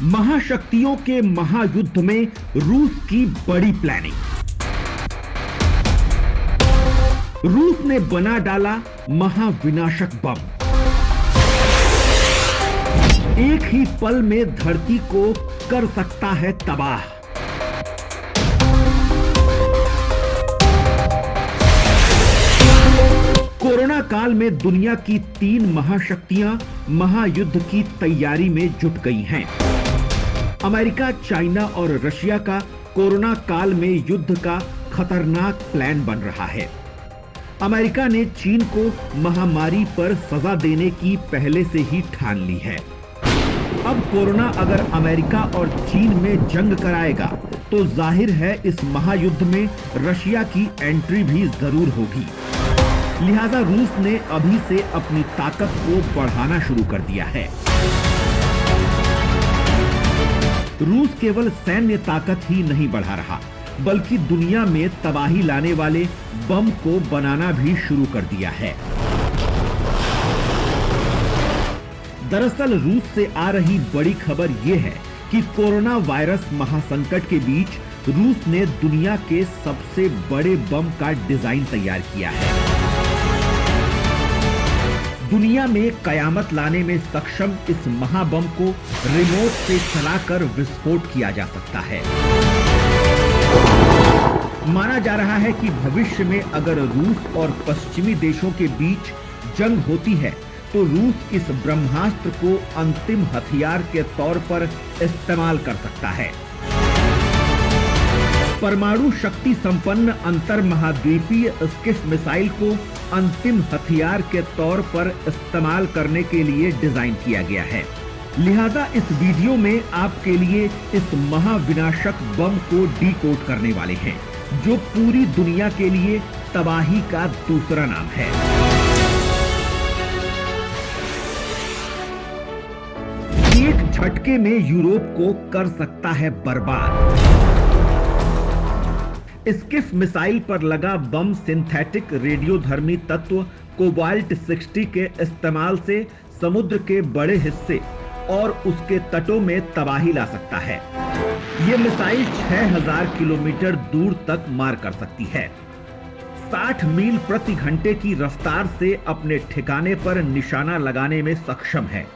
महाशक्तियों के महायुद्ध में रूस की बड़ी प्लानिंग। रूस ने बना डाला महाविनाशक बम। एक ही पल में धरती को कर सकता है तबाह। कोरोना काल में दुनिया की 3 महाशक्तियां महायुद्ध की तैयारी में जुट गई हैं। अमेरिका, चाइना और रशिया का कोरोना काल में युद्ध का खतरनाक प्लान बन रहा है। अमेरिका ने चीन को महामारी पर सजा देने की पहले से ही ठान ली है। अब कोरोना अगर अमेरिका और चीन में जंग कराएगा तो जाहिर है इस महायुद्ध में रशिया की एंट्री भी जरूर होगी। लिहाजा रूस ने अभी से अपनी ताकत को बढ़ाना शुरू कर दिया है। रूस केवल सैन्य ताकत ही नहीं बढ़ा रहा, बल्कि दुनिया में तबाही लाने वाले बम को बनाना भी शुरू कर दिया है। दरअसल रूस से आ रही बड़ी खबर यह है कि कोरोना वायरस महासंकट के बीच रूस ने दुनिया के सबसे बड़े बम का डिजाइन तैयार किया है। दुनिया में कयामत लाने में सक्षम इस महाबम को रिमोट से चलाकर विस्फोट किया जा सकता है। माना जा रहा है कि भविष्य में अगर रूस और पश्चिमी देशों के बीच जंग होती है तो रूस इस ब्रह्मास्त्र को अंतिम हथियार के तौर पर इस्तेमाल कर सकता है। परमाणु शक्ति संपन्न अंतर महाद्वीपीय स्किफ मिसाइल को अंतिम हथियार के तौर पर इस्तेमाल करने के लिए डिजाइन किया गया है। लिहाजा इस वीडियो में आपके लिए इस महाविनाशक बम को डीकोड करने वाले हैं, जो पूरी दुनिया के लिए तबाही का दूसरा नाम है। एक झटके में यूरोप को कर सकता है बर्बाद। स्किफ मिसाइल पर लगा बम सिंथेटिक रेडियोधर्मी तत्व कोबाल्ट 60 के इस्तेमाल से समुद्र के बड़े हिस्से और उसके तटों में तबाही ला सकता है। यह मिसाइल 6000 किलोमीटर दूर तक मार कर सकती है। 60 मील प्रति घंटे की रफ्तार से अपने ठिकाने पर निशाना लगाने में सक्षम है।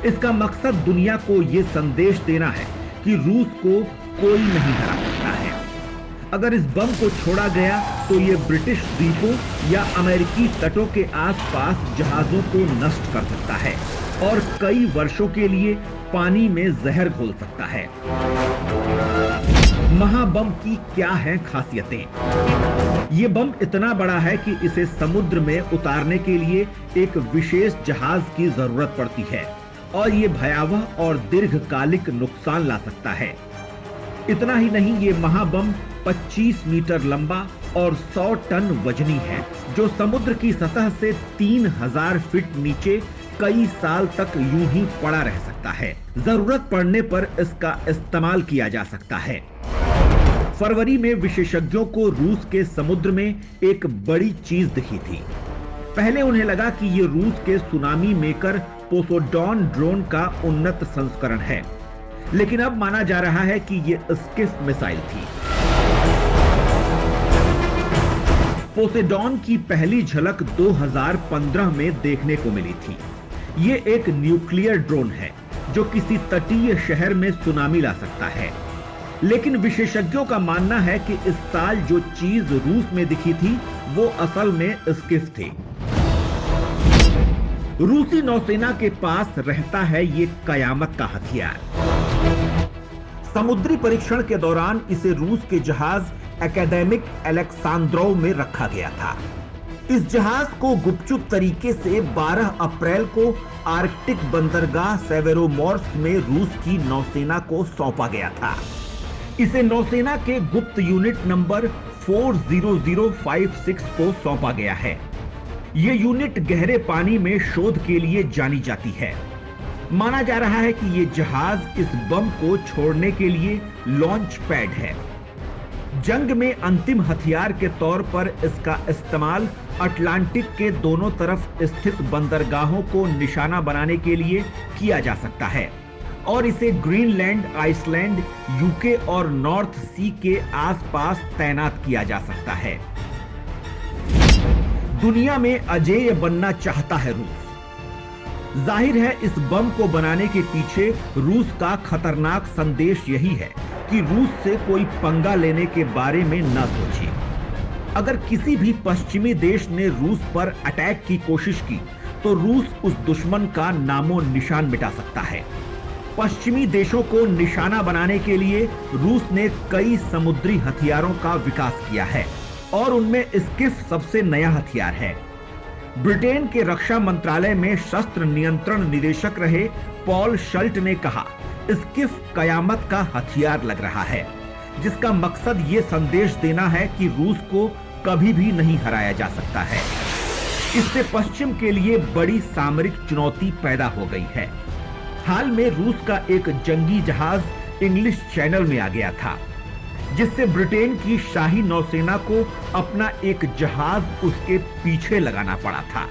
इसका मकसद दुनिया को यह संदेश देना है कि रूस को कोई नहीं हरा सकता है। अगर इस बम को छोड़ा गया तो ये ब्रिटिश द्वीपों या अमेरिकी तटों के आसपास जहाजों को नष्ट कर सकता है और कई वर्षों के लिए पानी में जहर घोल सकता है। महाबम की क्या हैं खासियतें? ये बम इतना बड़ा है कि इसे समुद्र में उतारने के लिए एक विशेष जहाज की जरूरत पड़ती है और ये भयावह और दीर्घकालिक नुकसान ला सकता है। इतना ही नहीं, ये महाबम 25 मीटर लंबा और 100 टन वजनी है, जो समुद्र की सतह से 3000 फीट नीचे कई साल तक यूं ही पड़ा रह सकता है। जरूरत पड़ने पर इसका इस्तेमाल किया जा सकता है। फरवरी में विशेषज्ञों को रूस के समुद्र में एक बड़ी चीज दिखी थी। पहले उन्हें लगा कि ये रूस के सुनामी मेकर पोसेडॉन ड्रोन का उन्नत संस्करण है, लेकिन अब माना जा रहा है कि यह स्किफ मिसाइल थी। पोसेडॉन की पहली झलक 2015 में देखने को मिली थी। ये एक न्यूक्लियर ड्रोन है जो किसी तटीय शहर में सुनामी ला सकता है। लेकिन विशेषज्ञों का मानना है कि इस साल जो चीज रूस में दिखी थी वो असल में स्किफ थी। रूसी नौसेना के पास रहता है ये कयामत का हथियार। समुद्री परीक्षण के दौरान इसे रूस के जहाज एकेडेमिक अलेक्सांद्रोव में रखा गया था। इस जहाज को गुपचुप तरीके से 12 अप्रैल को आर्कटिक बंदरगाह सेवेरोमोर्स्क में रूस की नौसेना को सौंपा गया था। इसे नौसेना के गुप्त यूनिट नंबर 40056 को सौंपा गया है। यह यूनिट गहरे पानी में शोध के लिए जानी जाती है। माना जा रहा है कि यह जहाज इस बम को छोड़ने के लिए लॉन्च पैड है। जंग में अंतिम हथियार के तौर पर इसका इस्तेमाल अटलांटिक के दोनों तरफ स्थित बंदरगाहों को निशाना बनाने के लिए किया जा सकता है। और इसे ग्रीनलैंड, आइसलैंड, यूके और नॉर्थ सी के आसपास तैनात किया जा सकता है। दुनिया में अजेय बनना चाहता है रूस। जाहिर है इस बम को बनाने के पीछे रूस का खतरनाक संदेश यही है कि रूस से कोई पंगा लेने के बारे में न सोचिए। अगर किसी भी पश्चिमी देश ने रूस पर अटैक की कोशिश की तो रूस उस दुश्मन का नामो निशान मिटा सकता है। पश्चिमी देशों को निशाना बनाने के लिए रूस ने कई समुद्री हथियारों का विकास किया है और उनमें स्किफ सबसे नया हथियार है। ब्रिटेन के रक्षा मंत्रालय में शस्त्र नियंत्रण निदेशक रहे पॉल शल्ट ने कहा, स्किफ कयामत का हथियार लग रहा है, जिसका मकसद ये संदेश देना है कि रूस को कभी भी नहीं हराया जा सकता है। इससे पश्चिम के लिए बड़ी सामरिक चुनौती पैदा हो गई है। हाल में रूस का एक जंगी जहाज इंग्लिश चैनल में आ गया था, जिससे ब्रिटेन की शाही नौसेना को अपना एक जहाज उसके पीछे लगाना पड़ा था।